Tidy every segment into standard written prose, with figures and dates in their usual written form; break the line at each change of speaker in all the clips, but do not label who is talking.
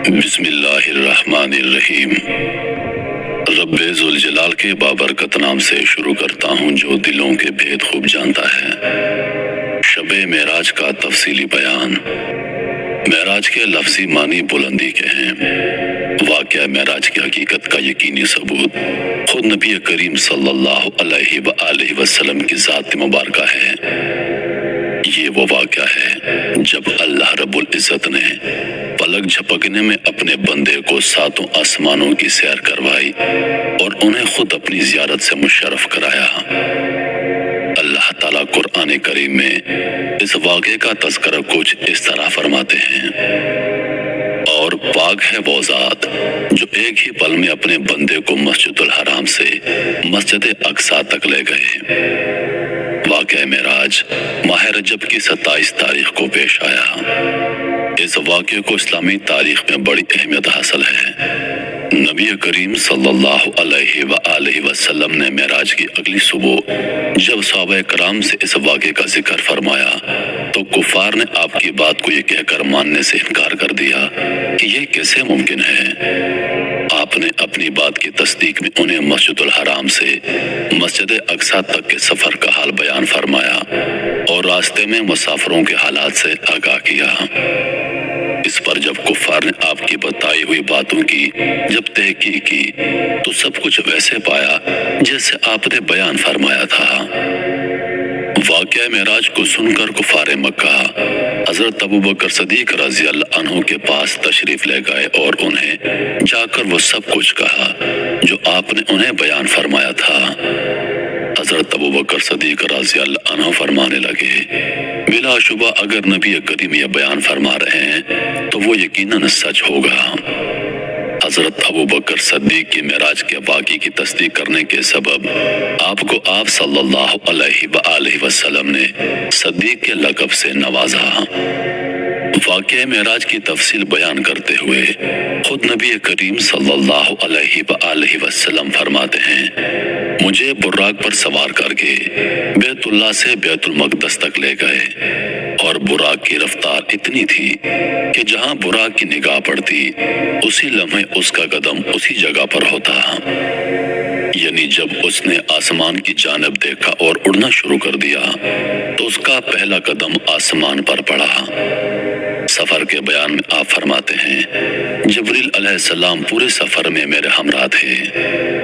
بسم اللہ الرحمن الرحیم۔ رب ذوالجلال کے بابرکت نام سے شروع کرتا ہوں جو دلوں کے بھید خوب جانتا ہے۔ شب معراج کا تفصیلی بیان۔ معراج کے لفظی معنی بلندی کے ہیں۔ واقعہ معراج کی حقیقت کا یقینی ثبوت خود نبی کریم صلی اللہ علیہ وآلہ وسلم کی ذات مبارکہ ہے۔ یہ وہ واقعہ ہے جب اللہ رب العزت نے پلک جھپکنے میں اپنے بندے کو ساتوں آسمانوں کی سیر کروائی اور انہیں خود اپنی زیارت سے مشرف کرایا۔ اللہ تعالیٰ قرآن کریم میں اس واقعے کا تذکرہ کچھ اس طرح فرماتے ہیں: اور پاک ہے وہ ذات جو ایک ہی پل میں اپنے بندے کو مسجد الحرام سے مسجد اقصی تک لے گئے۔ واقعہ معراج ماہ رجب کی 27 تاریخ کو پیش آیا۔ اس واقعے کو اسلامی تاریخ میں بڑی اہمیت حاصل ہے۔ نبی کریم صلی اللہ علیہ وآلہ وسلم نے معراج کی اگلی صبح جب صحابہ کرام سے اس واقعے کا ذکر فرمایا تو کفار نے آپ کی بات کو یہ کہہ کر ماننے سے انکار کر دیا کہ یہ کیسے ممکن ہے۔ آپ نے اپنی بات کی تصدیق میں انہیں مسجد الحرام سے مسجد اقصی تک کے سفر کا حال بیان فرمایا اور راستے میں مسافروں کے حالات سے آگاہ کیا۔ اس پر جب کفار نے آپ کی بتائی ہوئی باتوں کی جب تحقیق کی تو سب کچھ ویسے پایا جیسے آپ نے بیان فرمایا تھا۔ واقعہ معراج کو سن کر کفار مکہ حضرت ابوبکر صدیق رضی اللہ عنہ کے پاس تشریف لے گئے اور انہیں جا کر وہ سب کچھ کہا جو آپ نے انہیں بیان فرمایا تھا۔ حضرت ابوبکر صدیق رضی اللہ عنہ فرمانے لگے: بلا شبہ اگر نبی کریم یہ بیان فرما رہے ہیں تو وہ یقیناً سچ ہوگا۔ حضرت ابوبکر صدیق کی معراج کے واقعے کی تصدیق کرنے کے سبب آپ کو آپ صلی اللہ علیہ وآلہ وسلم نے صدیق کے لقب سے نوازا۔ واقعہ معراج کی تفصیل بیان کرتے ہوئے خود نبی کریم صلی اللہ علیہ وآلہ وسلم فرماتے ہیں: مجھے براق پر سوار کر کے بیت اللہ سے بیت المقدس تک لے گئے اور براق کی رفتار اتنی تھی کہ جہاں براق کی نگاہ پڑتی اسی لمحے اس کا قدم اسی جگہ پر ہوتا۔ یعنی جب اس نے آسمان کی جانب دیکھا اور اڑنا شروع کر دیا تو اس کا پہلا قدم آسمان پر پڑا۔ سفر کے بیان میں آپ فرماتے ہیں: جبریل علیہ السلام پورے سفر میں میرے ہمراہ تھے۔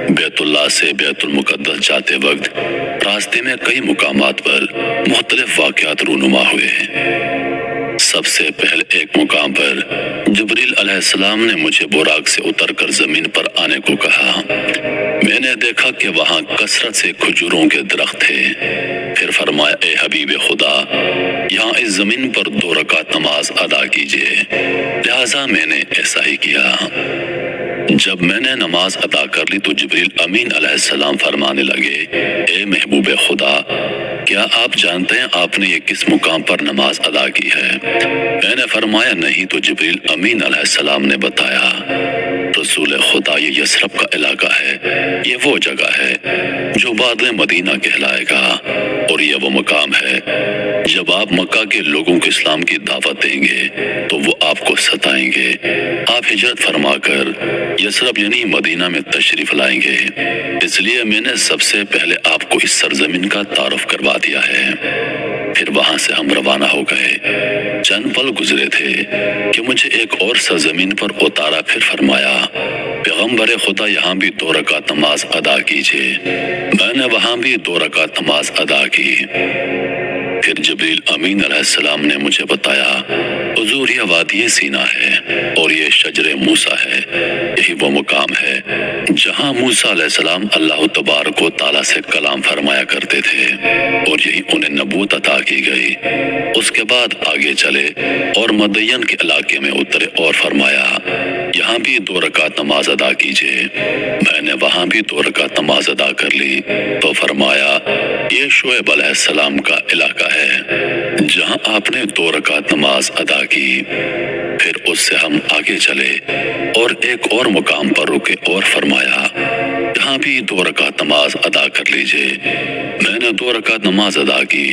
بیت اللہ سے بیت المقدس جاتے وقت راستے میں کئی مقامات پر مختلف واقعات رونما ہوئے۔ سب سے پہلے ایک مقام پر جبریل علیہ السلام نے مجھے براق سے اتر کر زمین پر آنے کو کہا۔ میں نے دیکھا کہ وہاں کثرت سے کھجوروں کے درخت تھے۔ پھر فرمایا: اے حبیب خدا، یہاں اس زمین پر 2 رکعت نماز ادا کیجیے۔ لہٰذا میں نے ایسا ہی کیا۔ جب میں نے نماز ادا کر لی تو جبریل امین علیہ السلام فرمانے لگے: اے محبوب خدا، کیا آپ جانتے ہیں آپ نے یہ کس مقام پر نماز ادا کی ہے؟ میں نے فرمایا: نہیں۔ تو جبریل امین علیہ السلام نے بتایا: رسول خدا، یہ یثرب کا علاقہ ہے۔ یہ وہ جگہ ہے جو بعد میں مدینہ کہلائے گا، اور یہ وہ مقام ہے جب آپ مکہ کے لوگوں کو اسلام کی دعوت دیں گے تو وہ آپ کو ستائیں گے۔ آپ ہجرت فرما کر یثرب یعنی مدینہ میں تشریف لائیں گے، اس لیے میں نے سب سے پہلے آپ کو اس سرزمین کا تعارف کروا دیا ہے۔ پھر وہاں سے ہم روانہ ہو گئے۔ چند پل گزرے تھے کہ مجھے ایک اور سرزمین پر اتارا۔ پھر فرمایا: پیغمبر خدا، یہاں بھی 2 رکعت نماز ادا کیجیے۔ میں نے وہاں بھی 2 رکعت نماز ادا کی۔ پھر جبریل امین علیہ السلام نے مجھے بتایا: حضور، یہ وادی سینا ہے اور یہ شجر موسیٰ ہے۔ یہی وہ مقام ہے جہاں موسیٰ علیہ السلام اللہ تبارک و تعالیٰ سے کلام فرمایا کرتے تھے اور یہی انہیں نبوت عطا کی گئی۔ اس کے بعد آگے چلے اور مدین کے علاقے میں اترے اور فرمایا: یہاں بھی 2 رکعت نماز ادا کیجیے۔ میں نے وہاں بھی 2 رکعت نماز ادا کر لی تو فرمایا: یہ شعیب علیہ السلام کا علاقہ ہے جہاں آپ نے 2 رکعت نماز ادا کی۔ پھر اس سے ہم آگے چلے اور ایک اور مقام پر رکے اور فرمایا: یہاں بھی 2 رکعت نماز ادا کر لیجئے۔ میں نے 2 رکعت نماز ادا کی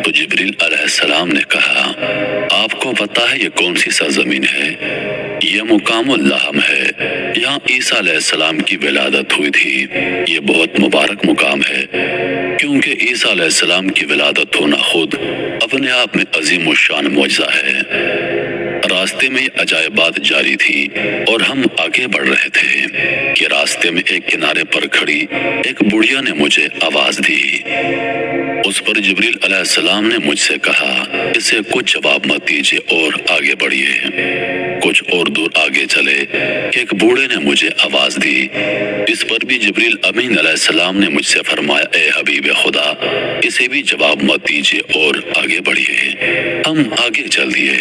تو جبریل علیہ السلام نے کہا، آپ کو پتا ہے یہ کون سی سرزمین ہے؟ یہ مقام اللحم ہے، یہاں عیسیٰ علیہ السلام کی ولادت ہوئی تھی۔ یہ بہت مبارک مقام ہے کیونکہ عیسیٰ علیہ السلام کی ولادت ہونا خود اپنے آپ میں عظیم الشان معجزہ ہے۔ راستے میں یہ عجائبات جاری تھی اور ہم آگے بڑھ رہے تھے کہ راستے میں ایک کنارے پر کھڑی ایک بڑھیا نے مجھے آواز دی۔ اس پر جبریل علیہ السلام نے مجھ سے کہا، اسے کچھ جواب مت دیجیے اور آگے بڑھیے۔ کچھ اور دور آگے چلے کہ ایک بوڑھے نے مجھے آواز دی۔ اس پر بھی جبریل امین علیہ السلام نے مجھ سے فرمایا، اے حبیب خدا، اسے بھی جواب مت دیجیے اور آگے بڑھیے۔ ہم آگے چل دیے۔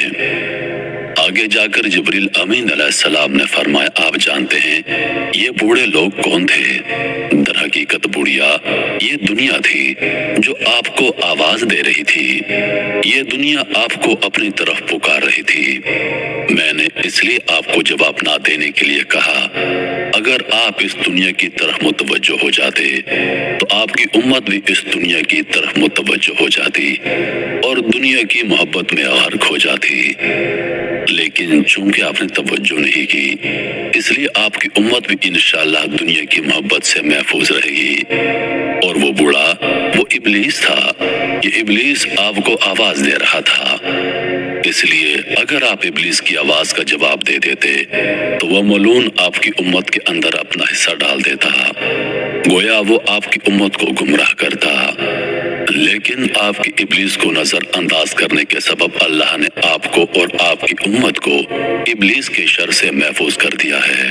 آگے جا کر جبریل امین علیہ السلام نے فرمایا، آپ جانتے ہیں یہ بوڑھے لوگ کون تھے؟ در حقیقت بڑھیا یہ دنیا تھی جو آپ کو آواز دے رہی تھی۔ یہ دنیا آپ کو اپنی طرف پکار رہی تھی۔ میں نے اس لیے آپ کو جواب نہ دینے کے لیے کہا، اگر آپ اس دنیا کی طرف متوجہ ہو جاتے تو آپ کی امت بھی اس دنیا کی طرف متوجہ ہو جاتی اور دنیا کی محبت میں غرق ہو جاتی۔ لیکن چونکہ آپ نے توجہ نہیں کی، اس لیے آپ کی امت بھی انشاءاللہ دنیا کی محبت سے محفوظ رہے گی۔ اور وہ بوڑھا وہ ابلیس تھا۔ یہ ابلیس آپ کو آواز دے رہا تھا۔ اس لیے اگر آپ ابلیس کی آواز کا جواب دے دیتے تو وہ ملعون آپ کی امت کے اندر اپنا حصہ ڈال دیتا، گویا وہ آپ کی امت کو گمراہ کرتا۔ لیکن آپ کی ابلیس کو نظر انداز کرنے کے سبب اللہ نے آپ کو اور آپ کی امت کو ابلیس کے شر سے محفوظ کر دیا ہے،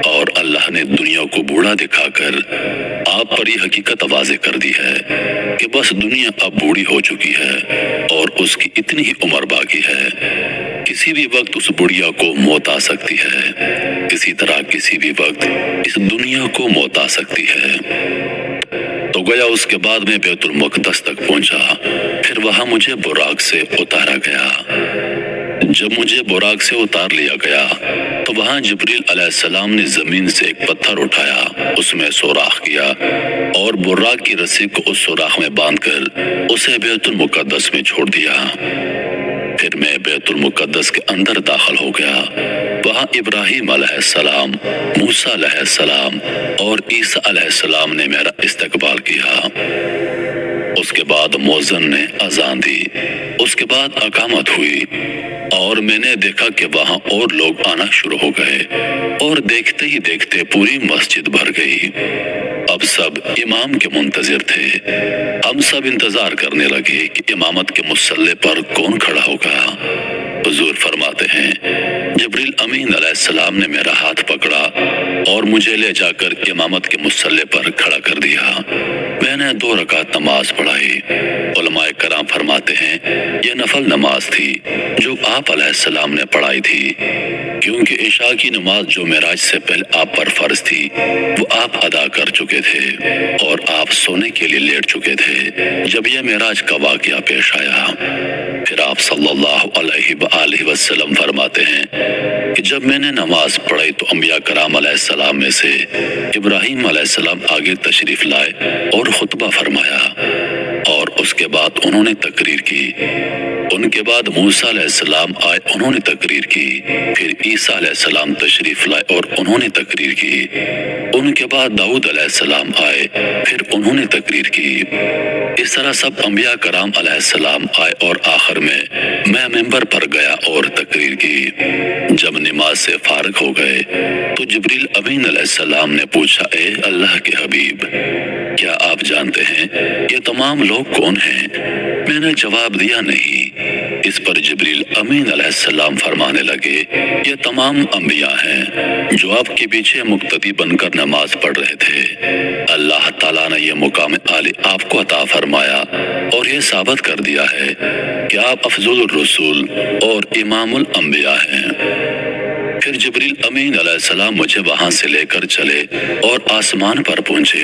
اور اللہ نے دنیا کو بوڑھا دکھا کر آپ پر یہ حقیقت واضح کر دی ہے کہ بس دنیا اب بوڑھی ہو چکی ہے اور اس کی اتنی ہی عمر باقی ہے۔ کسی بھی وقت اس بڑھیا کو موت آ سکتی ہے، اسی طرح کسی بھی وقت اس دنیا کو موت آ سکتی ہے۔ تو گیا اس کے بعد میں بیت المقدس تک پہنچا، پھر وہاں مجھے براق سے اتارا گیا۔ جب مجھے براق سے اتار لیا گیا تو وہاں جبریل علیہ السلام نے زمین سے ایک پتھر اٹھایا، اس میں سوراخ کیا اور براق کی رسی کو اس سوراخ میں باندھ کر اسے بیت المقدس میں چھوڑ دیا۔ پھر میں بیت المقدس کے اندر داخل ہو گیا۔ وہاں ابراہیم علیہ السلام، موسیٰ علیہ السلام اور عیسیٰ علیہ السلام نے میرا استقبال کیا۔ اس کے بعد مؤذن نے اذان دی، اس کے بعد اقامت ہوئی اور میں نے دیکھا کہ وہاں اور لوگ آنا شروع ہو گئے اور دیکھتے ہی دیکھتے پوری مسجد بھر گئی۔ اب سب امام کے منتظر تھے۔ ہم سب انتظار کرنے لگے کہ امامت کے مصلی پر کون کھڑا ہوگا۔ حضور فرماتے ہیں، جبریل امین علیہ السلام نے میرا ہاتھ پکڑا اور مجھے لے جا کر امامت کے مصلی پر کھڑا کر دیا۔ میں نے 2 رکعت نماز پڑھائی۔ علماء کرام فرماتے ہیں یہ نفل نماز تھی جو آپ علیہ السلام نے پڑھائی تھی، کیونکہ عشاء کی نماز جو معراج سے پہلے آپ پر فرض تھی وہ آپ ادا کر چکے تھے اور آپ سونے کے لیے لیٹ چکے تھے جب یہ معراج کا واقعہ پیش آیا۔ پھر آپ صلی اللہ علیہ وآلہ وسلم فرماتے ہیں کہ جب میں نے نماز پڑھی تو انبیاء کرام علیہ السلام میں سے ابراہیم علیہ السلام آگے تشریف لائے اور خطبہ فرمایا، اور اس کے بعد انہوں نے تقریر کی۔ ان کے بعد موسیٰ علیہ السلام آئے، انہوں نے تقریر کی۔ پھر عیسیٰ علیہ السلام تشریف لائے اور انہوں نے تقریر کی۔ ان کے بعد داؤد علیہ السلام آئے، پھر انہوں نے تقریر کی۔ اس طرح سب انبیاء کرام علیہ السلام آئے اور آخر میں ممبر پر گیا اور تقریر کی۔ جب نماز سے فارغ ہو گئے تو جبریل امین علیہ السلام نے پوچھا، اے اللہ کے حبیب، کیا آپ جانتے ہیں یہ تمام لوگ کون ہیں؟ میں نے جواب دیا نہیں۔ اس پر جبریل امین علیہ السلام فرمانے لگے، یہ تمام انبیاء ہیں جو آپ کے پیچھے مقتدی بن کر نماز پڑھ رہے تھے۔ اللہ تعالیٰ نے یہ مقام عالی آپ کو عطا فرمایا اور یہ ثابت کر دیا ہے کہ آپ افضل الرسول اور امام الانبیاء ہیں۔ پھر جبریل امین علیہ السلام مجھے وہاں سے لے کر چلے اور آسمان پر پہنچے۔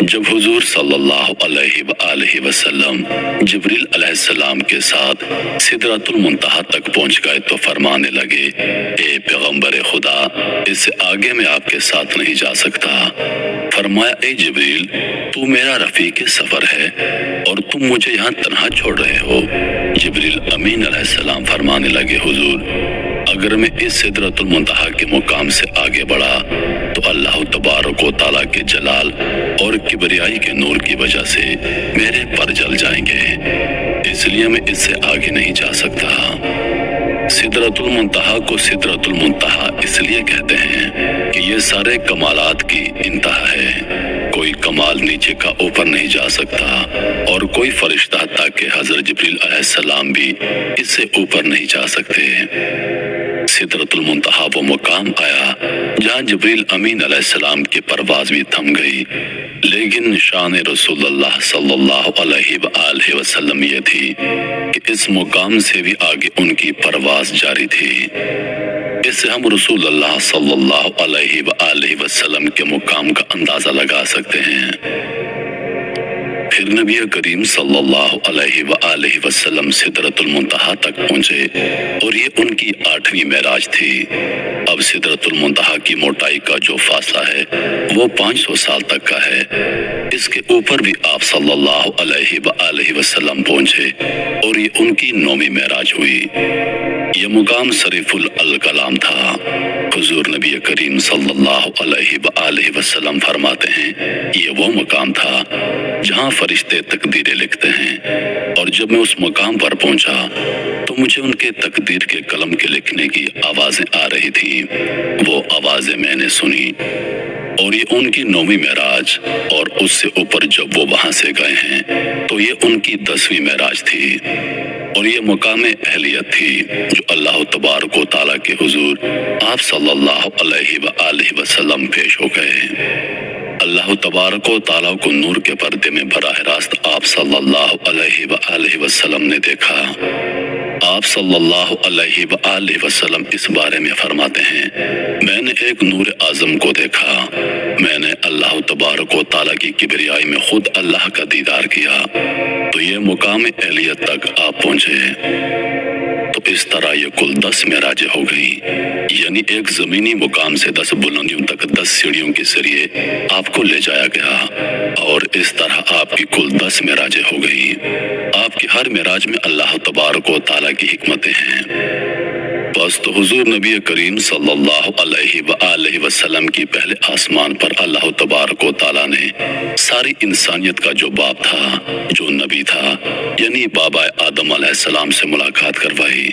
جب حضور صلی اللہ علیہ وآلہ وسلم جبریل علیہ السلام کے ساتھ سدرۃ المنتہا تک پہنچ گئے تو فرمانے لگے، اے پیغمبر خدا، اس سے آگے میں آپ کے ساتھ نہیں جا سکتا۔ فرمایا، اے جبریل، تو میرا رفیق سفر ہے اور تم مجھے یہاں تنہا چھوڑ رہے ہو۔ جبریل امین علیہ السلام فرمانے لگے، حضور، اگر میں اس سدرۃ المنتہا کے مقام سے آگے بڑھا تو اللہ تبارک و تعالیٰ کے جلال اور کبریائی کے نور کی وجہ سے میرے پر جل جائیں گے، اس لیے میں اس سے آگے نہیں جا سکتا۔ سدرۃ المنتہا کو سدرۃ المنتہا اس لیے کہتے ہیں کہ یہ سارے کمالات کی انتہا ہے، کوئی کمال نیچے کا اوپر نہیں جا سکتا، اور کوئی فرشتہ حتیٰ کہ حضرت جبریل علیہ السلام بھی اس سے اوپر نہیں جا سکتے۔ سدرۃ المنتہا وہ مقام آیا جہاں جبریل امین علیہ السلام کی پرواز بھی تھم گئی، لیکن شان رسول اللہ صلی اللہ علیہ وآلہ وسلم یہ تھی کہ اس مقام سے بھی آگے ان کی پرواز جاری تھی۔ اس سے ہم رسول اللہ صلی اللہ علیہ وآلہ وسلم کے مقام کا اندازہ لگا سکتے ہیں۔ پھر نبی کریم صلی اللہ علیہ وآلہ وسلم سدرۃ المنتہا تک پہنچے اور یہ ان کی 8ویں معراج تھی۔ اب سدرۃ المنتہا کی موٹائی کا جو فاصلہ ہے وہ 500 سال تک کا ہے۔ اس کے اوپر بھی آپ صلی اللہ علیہ وآلہ وسلم پہنچے اور یہ ان کی 9ویں معراج ہوئی۔ یہ مقام صریف الکلام تھا۔ حضور نبی کریم صلی اللہ علیہ وآلہ وسلم فرماتے ہیں، یہ وہ مقام تھا جہاں فرشتے تقدیریں لکھتے ہیں، اور جب میں اس مقام پر پہنچا تو مجھے ان کے تقدیر کے قلم کے لکھنے کی آوازیں آ رہی تھیں۔ وہ آوازیں میں نے سنی، اور یہ ان کی 9ویں معراج، اور اس سے اوپر جب وہ وہاں سے گئے ہیں تو یہ ان کی 10ویں معراج تھی، اور یہ مقام اہلیت تھی جو اللہ تبارک و تعالیٰ کے حضور آپ صلی اللہ علیہ وآلہ وسلم پیش ہو گئے۔ اللہ تبارک و تعالیٰ کو نور کے پردے میں براہ راست آپ صلی اللہ علیہ وآلہ وسلم نے دیکھا۔ آپ صلی اللہ علیہ وآلہ وسلم اس بارے میں فرماتے ہیں، میں نے ایک نور اعظم کو دیکھا، میں نے اللہ تبارک و تعالیٰ کی کبریائی میں خود اللہ کا دیدار کیا، تو یہ مقام اہلیت تک آپ پہنچے۔ تو اس طرح یہ کل 10 معراجیں ہو گئی، یعنی ایک زمینی مقام سے 10 بلندیوں تک 10 سیڑھیوں کے ذریعے آپ کو لے جایا گیا، اور اس طرح آپ کی کل 10 معراجیں ہو گئی۔ آپ کی ہر معراج میں اللہ تبارک و تعالیٰ کی حکمتیں ہیں۔ بس تو حضور نبی کریم صلی اللہ علیہ وآلہ وسلم کی پہلے آسمان پر اللہ تبارک و تعالیٰ نے ساری انسانیت کا جو باپ تھا، جو نبی تھا، یعنی بابا آدم علیہ السلام سے ملاقات کروائی۔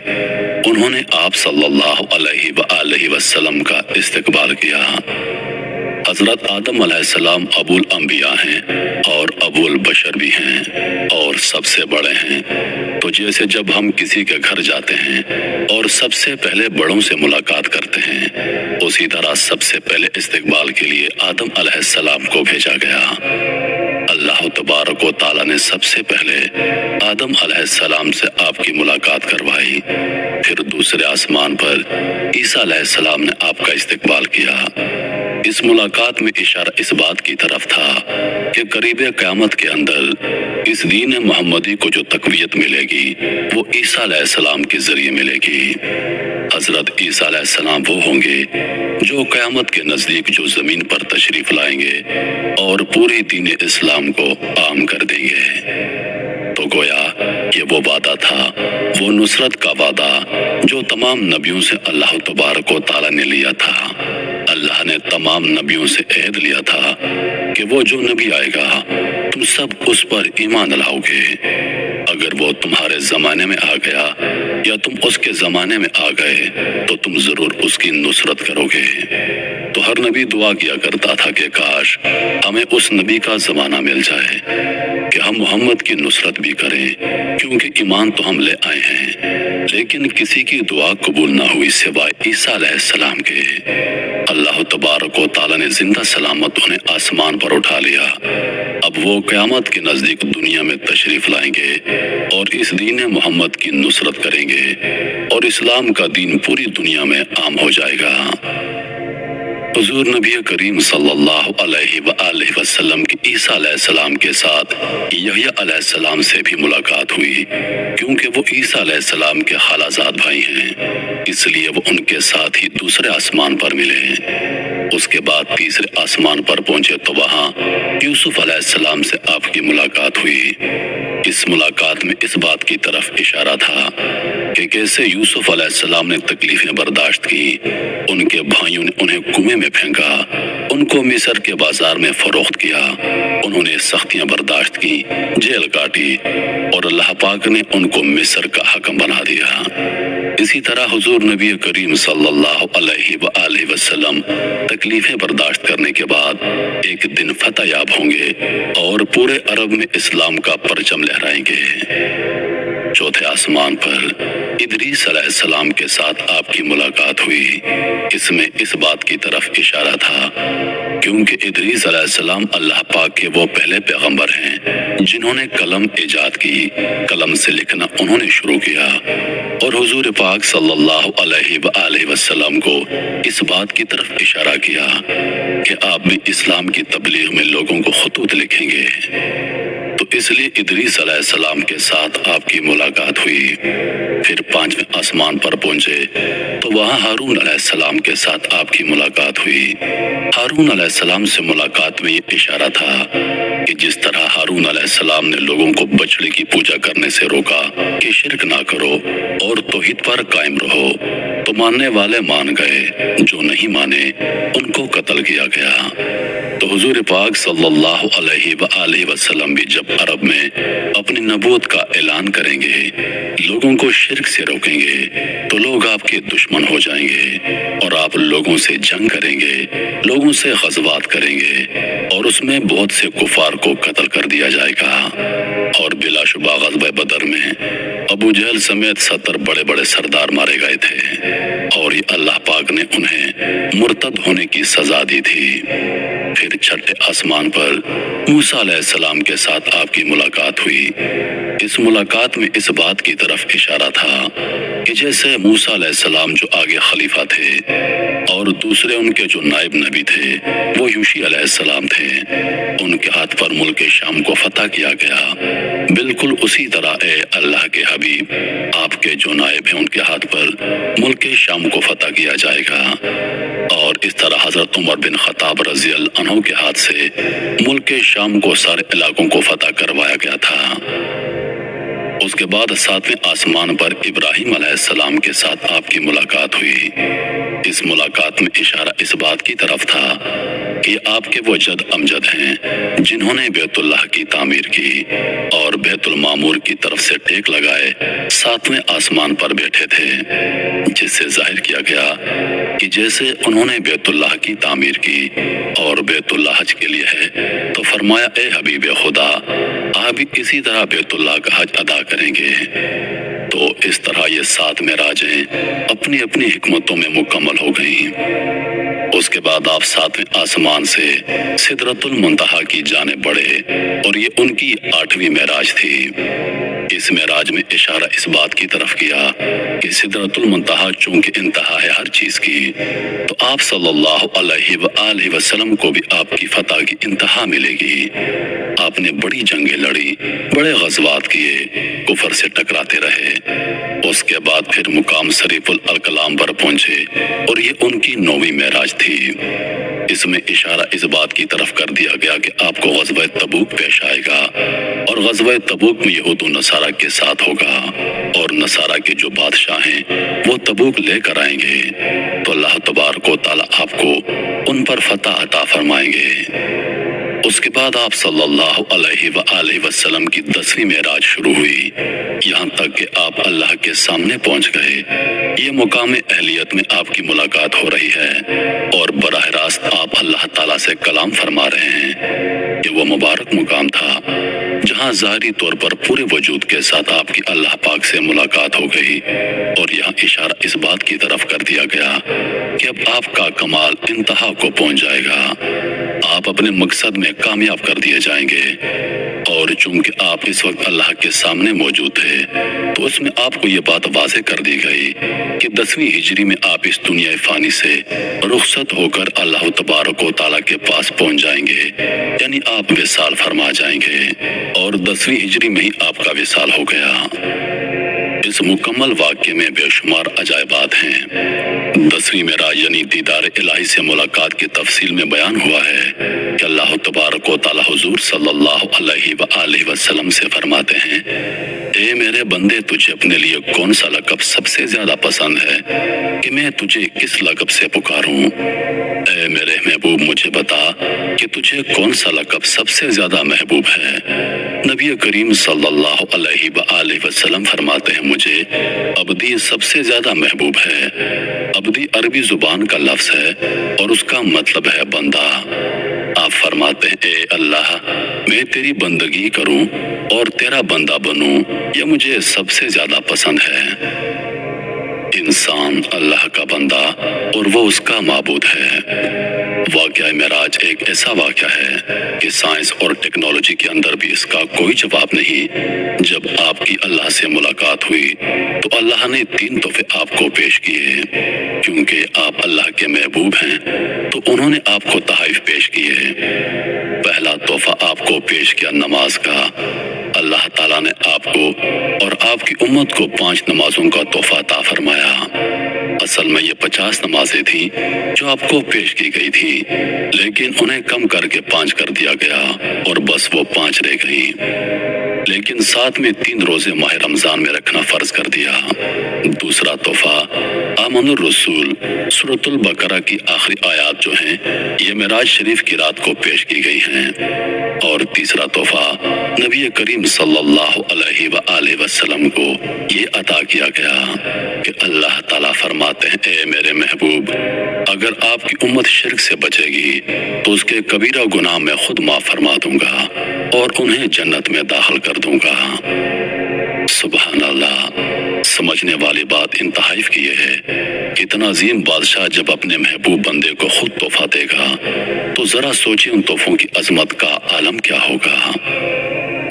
انہوں نے آپ صلی اللہ علیہ وآلہ وسلم کا استقبال کیا۔ حضرت آدم علیہ السلام ابو الانبیاء ہیں اور ابو البشر بھی ہیں، اور سب سے بڑے ہیں۔ تو جیسے جب ہم کسی کے گھر جاتے ہیں اور سب سے پہلے بڑوں سے ملاقات کرتے ہیں، اسی طرح سب سے پہلے استقبال کے لیے آدم علیہ السلام کو بھیجا گیا۔ اللہ تبارک و تعالیٰ نے سب سے پہلے آدم علیہ السلام سے آپ کی ملاقات کروائی، پھر دوسرے آسمان پر عیسیٰ علیہ السلام نے آپ کا استقبال کیا۔ اس ملاقات میں اشارہ اس بات کی طرف تھا کہ قریب قیامت کے اندر اس دین محمدی کو جو تقویت ملے گی وہ عیسیٰ علیہ السلام کے ذریعے ملے گی۔ حضرت عیسیٰ علیہ السلام وہ ہوں گے جو قیامت کے نزدیک جو زمین پر تشریف لائیں گے اور پوری دین اسلام کو عام کر دیں گے۔ تو گویا یہ وہ وعدہ تھا، وہ نصرت کا وعدہ جو تمام نبیوں سے اللہ تبارک و تعالیٰ نے لیا تھا۔ اللہ نے تمام نبیوں سے عہد لیا تھا کہ وہ جو نبی آئے گا تم سب اس پر ایمان لاؤ گے۔ اگر وہ تمہارے زمانے میں آ گیا یا تم اس کے زمانے میں آ گئے تو تم ضرور اس کی نصرت کرو گے۔ تو ہر نبی دعا کیا کرتا تھا کہ کاش ہمیں اس نبی کا زمانہ مل جائے کہ ہم محمد کی نصرت بھی کریں، کیونکہ ایمان تو ہم لے آئے ہیں، لیکن کسی کی دعا قبول نہ ہوئی سوائے عیسیٰ علیہ السلام کے۔ اللہ تبارک و تعالیٰ نے زندہ سلامت انہیں آسمان پر اٹھا لیا۔ اب وہ قیامت کے نزدیک دنیا میں تشریف لائیں گے اور اس دین محمد کی نصرت کریں گے، اور اسلام کا دین پوری دنیا میں عام ہو جائے گا۔ حضور نبی کریم صلی اللہ علیہ وآلہ وسلم کی عیسیٰ علیہ السلام کے ساتھ یحییٰ علیہ السلام سے بھی ملاقات ہوئی، کیونکہ وہ عیسیٰ علیہ السلام کے خالازاد بھائی ہیں، اس لیے وہ ان کے ساتھ ہی دوسرے آسمان پر ملے۔ اس کے بعد تیسرے آسمان پر پہنچے تو وہاں یوسف علیہ السلام سے آپ کی ملاقات ہوئی۔ اس ملاقات میں اس بات کی طرف اشارہ تھا کہ کیسے یوسف علیہ السلام نے تکلیفیں برداشت کی، ان کے بھائیوں نے انہیں کنویں میں پھینکا، ان کو مصر کے بازار میں فروخت کیا، انہوں نے سختیاں برداشت کی، جیل کاٹی، اور اللہ پاک نے ان کو مصر کا حاکم بنا دیا۔ اسی طرح حضور نبی کریم صلی اللہ علیہ وآلہ وسلم تکلیفیں برداشت کرنے کے بعد ایک دن فتح یاب ہوں گے اور پورے عرب میں اسلام کا پرچم لہرائیں گے۔ چوتھے آسمان پر ادریس علیہ السلام کے ساتھ آپ کی ملاقات ہوئی۔ اس میں اس بات کی طرف اشارہ تھا کیونکہ ادریس علیہ السلام اللہ پاک کے وہ پہلے پیغمبر ہیں جنہوں نے قلم ایجاد کی، قلم سے لکھنا انہوں نے شروع کیا، اور حضور پاک صلی اللہ علیہ وآلہ وسلم کو اس بات کی طرف اشارہ کیا کہ آپ بھی اسلام کی تبلیغ میں لوگوں کو خطوط لکھیں گے۔ تو اس لیے ادریس علیہ السلام کے ساتھ آپ کی ملاقات ہوئی۔ پھر پانچویں آسمان پر پہنچے تو وہاں ہارون علیہ السلام کے ساتھ آپ کی ملاقات ہوئی۔ ہارون علیہ السلام سے ملاقات میں یہ اشارہ تھا کہ جس طرح ہارون علیہ السلام نے لوگوں کو بچڑے کی پوجا کرنے سے روکا کہ شرک نہ کرو اور توحید پر قائم رہو، تو ماننے والے مان گئے، جو نہیں مانے ان کو قتل کیا گیا۔ تو حضور پاک صلی اللہ علیہ وآلہ وسلم بھی جب عرب میں اپنی نبوت کا اعلان کریں گے، لوگوں کو شرک سے روکیں گے، تو لوگ آپ کے دشمن ہو جائیں گے اور آپ لوگوں سے جنگ کریں گے، لوگوں سے غزوات کریں گے، اور اس میں بہت سے کفار کو قتل کر دیا جائے گا۔ اور بلا شبہ غزوہ بدر میں ابو جہل سمیت 70 بڑے بڑے سردار مارے گئے تھے، اور یہ اللہ پاک نے انہیں مرتد ہونے کی سزا دی تھی۔ پھر چھٹے آسمان پر موسیٰ علیہ السلام کے ساتھ آپ کی ملاقات ہوئی۔ اس ملاقات میں اس بات کی طرف اشارہ تھا کہ جیسے موسیٰ علیہ السلام جو آگے خلیفہ تھے اور دوسرے ان کے جو نائب نبی تھے وہ یوشع علیہ السلام تھے، ان کے ہاتھ پر ملک شام کو فتح کیا گیا، بالکل اسی طرح اے اللہ کے حبیب آپ کے جو نائب ہیں ان کے ہاتھ پر ملک شام کو فتح کیا جائے گا۔ اور اس طرح حضرت عمر بن خطاب رضی اللہ عنہ کے ہاتھ سے ملک شام کو سارے علاقوں کو فتح کروایا گیا تھا۔ اس کے بعد ساتویں آسمان پر ابراہیم علیہ السلام کے ساتھ آپ کی ملاقات ہوئی۔ اس ملاقات میں اشارہ اس بات کی طرف تھا کہ آپ کے وہ جد امجد ہیں جنہوں نے بیت اللہ کی تعمیر کی اور بیت المعمور کی طرف سے ٹیک لگائے ساتویں آسمان پر بیٹھے تھے، جس سے ظاہر کیا گیا کہ جیسے انہوں نے بیت اللہ کی تعمیر کی اور بیت اللہ حج کے لیے ہے، تو فرمایا اے حبیب خدا آپ بھی اسی طرح بیت اللہ کا حج ادا کریں گے۔ تو اس طرح یہ 7 معراجیں اپنی اپنی حکمتوں میں مکمل ہو گئیں۔ اس کے بعد آپ 7ویں آسمان سے سدرۃ المنتہا کی جانب بڑھے، اور یہ ان کی 8ویں معراج تھی۔ اس معراج میں اشارہ اس بات کی طرف کیا کہ سدرۃ المنتہا چونکہ انتہا ہے ہر چیز کی، تو آپ صلی اللہ علیہ وآلہ وسلم کو بھی آپ کی فتح کی انتہا ملے گی۔ آپ نے بڑی جنگیں لڑی، بڑے غزوات کیے، کفر سے ٹکراتے رہے۔ اس کے بعد پھر مقام شریف الکلام پر پہنچے، اور یہ ان کی 9ویں معراج تھی۔ اس میں اشارہ اس بات کی طرف کر دیا گیا کہ آپ کو غزوہ تبوک پیش آئے گا، اور غزوہ تبوک میں یہود و نصارہ کے ساتھ ہوگا، اور نصارہ کے جو بادشاہ ہیں وہ تبوک لے کر آئیں گے، تو اللہ تبارک و تعالیٰ آپ کو ان پر فتح عطا فرمائیں گے۔ اس کے بعد آپ صلی اللہ علیہ وآلہ وسلم کی 10ویں معراج شروع ہوئی، یہاں تک کہ آپ اللہ کے سامنے پہنچ گئے۔ یہ مقام اہلیت میں آپ کی ملاقات ہو رہی ہے، اور براہ راست آپ اللہ تعالیٰ سے کلام فرما رہے ہیں۔ یہ وہ مبارک مقام تھا جہاں ظاہری طور پر پورے وجود کے ساتھ آپ کی اللہ پاک سے ملاقات ہو گئی، اور یہاں اشارہ اس بات کی طرف کر دیا گیا کہ اب آپ کا کمال انتہا کو پہنچ جائے گا۔ آپ آپ اپنے مقصد میں کامیاب کر دیے جائیں گے۔ اور چونکہ آپ اس وقت اللہ کے سامنے موجود تھے تو اس میں آپ کو یہ بات واضح کر دی گئی کہ 10ویں ہجری میں آپ اس دنیا فانی سے رخصت ہو کر اللہ تبارک و تعالیٰ کے پاس پہنچ جائیں گے، یعنی آپ وصال فرما جائیں گے، اور 10ویں ہجری میں ہی آپ کا وصال ہو گیا۔ اس مکمل واقعے میں بے شمار عجائبات ہیں۔ 10ویں معراج یعنی دیدار الہی سے ملاقات کی تفصیل میں بیان ہوا ہے کہ اللہ تبارک و تعالیٰ حضور صلی اللہ علیہ وآلہ وسلم سے فرماتے ہیں، اے میرے بندے، تجھے اپنے لیے کون سا لقب سب سے زیادہ پسند ہے کہ میں تجھے کس لقب سے پکاروں؟ اے میرے محبوب، مجھے بتا کہ تجھے کون سا لقب سب سے زیادہ محبوب ہے؟ نبی کریم صلی اللہ علیہ وآلہ وسلم فرماتے ہیں، مجھے عبدی سب سے زیادہ محبوب ہے۔ عبدی عربی زبان کا لفظ ہے اور اس کا مطلب ہے بندہ۔ آپ فرماتے ہیں، اے اللہ، میں تیری بندگی کروں اور تیرا بندہ بنوں، یہ مجھے سب سے زیادہ پسند ہے۔ انسان اللہ کا بندہ اور وہ اس کا معبود ہے۔ واقعہ معراج ایک ایسا واقعہ ہے کہ سائنس اور ٹیکنالوجی کے اندر بھی اس کا کوئی جواب نہیں۔ جب آپ کی اللہ سے ملاقات ہوئی تو اللہ نے 3 تحفے آپ کو پیش کیے۔ کیونکہ آپ اللہ کے محبوب ہیں تو انہوں نے آپ کو تحائف پیش کیے۔ پہلا تحفہ آپ کو پیش کیا نماز کا۔ اللہ تعالیٰ نے آپ کو اور آپ کی امت کو 5 نمازوں کا تحفہ عطا فرمایا۔ اصل میں یہ 50 نمازیں تھیں جو آپ کو پیش کی گئی تھی، لیکن انہیں کم کر کے 5 کر دیا گیا اور بس وہ 5 رہ گئیں۔ لیکن ساتھ میں 3 روزے ماہ رمضان میں رکھنا فرض کر دیا۔ دوسرا تحفہ آمن الرسول سورۃ البقرہ کی آخری آیات جو ہیں یہ معراج شریف کی رات کو پیش کی گئی ہیں۔ اور تیسرا تحفہ نبی کریم صلی اللہ علیہ وآلہ وسلم کو یہ عطا کیا گیا کہ اللہ تعالیٰ فرماتے ہیں، اے میرے محبوب، اگر آپ کی امت شرک سے بچے گی تو اس کے کبیرہ گناہ میں خود معاف فرما دوں گا اور انہیں جنت میں داخل کر دوں گا۔ سبحان اللہ۔ سمجھنے والی بات انتہائی کی یہ ہے کہ اتنا عظیم بادشاہ جب اپنے محبوب بندے کو خود تحفہ دے گا تو ذرا سوچیں ان تحفوں کی عظمت کا عالم کیا ہوگا۔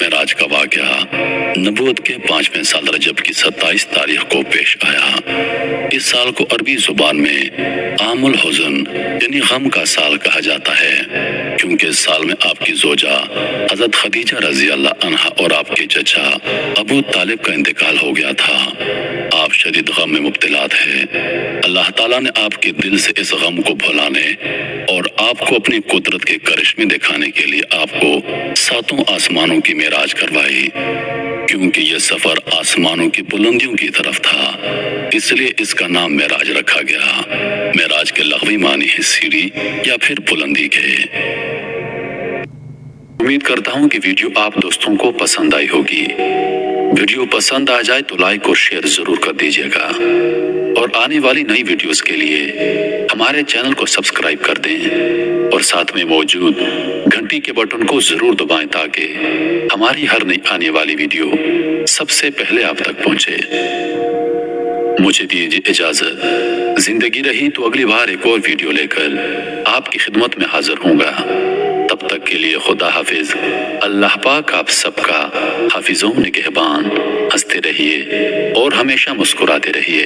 معراج کا واقعہ نبوت کے 5ویں سال رجب کی 27 تاریخ کو پیش آیا۔ اس سال کو عربی زبان میں عام الحزن یعنی غم کا سال کہا جاتا ہے، کیونکہ اس سال میں آپ کی زوجہ حضرت خدیجہ رضی اللہ عنہا اور آپ کے چچا ابو طالب کا انتقال ہو گیا تھا۔ آپ شدید غم میں مبتلا تھے۔ اللہ تعالیٰ نے آپ کے دل سے اس غم کو بھلانے اور آپ کو اپنی قدرت کے کرشمے دکھانے کے لیے آپ کو 7 آسمانوں کی معراج کروائی۔ کیونکہ یہ سفر آسمانوں کی بلندیوں کی طرف تھا، اس لیے اس کا نام معراج رکھا گیا۔ معراج کے لغوی معنی ہے سیڑھی یا پھر بلندی کے۔ امید کرتا ہوں کہ ویڈیو آپ دوستوں کو پسند آئی ہوگی۔ ویڈیو پسند آ جائے تو لائک اور شیئر ضرور کر دیجیے گا، اور آنے والی نئی ویڈیوز کے لیے ہمارے چینل کو سبسکرائب کر دیں اور ساتھ میں موجود گھنٹی کے بٹن کو ضرور دبائیں تاکہ ہماری ہر نئی آنے والی ویڈیو سب سے پہلے آپ تک پہنچے۔ مجھے دیجیے اجازت، زندگی رہی تو اگلی بار ایک اور ویڈیو لے کر آپ کی خدمت میں حاضر ہوں گا۔ تب تک کے لیے خدا حافظ۔ اللہ پاک آپ سب کا حافظ و نگہبان۔ ہنستے رہیے اور ہمیشہ مسکراتے رہیے۔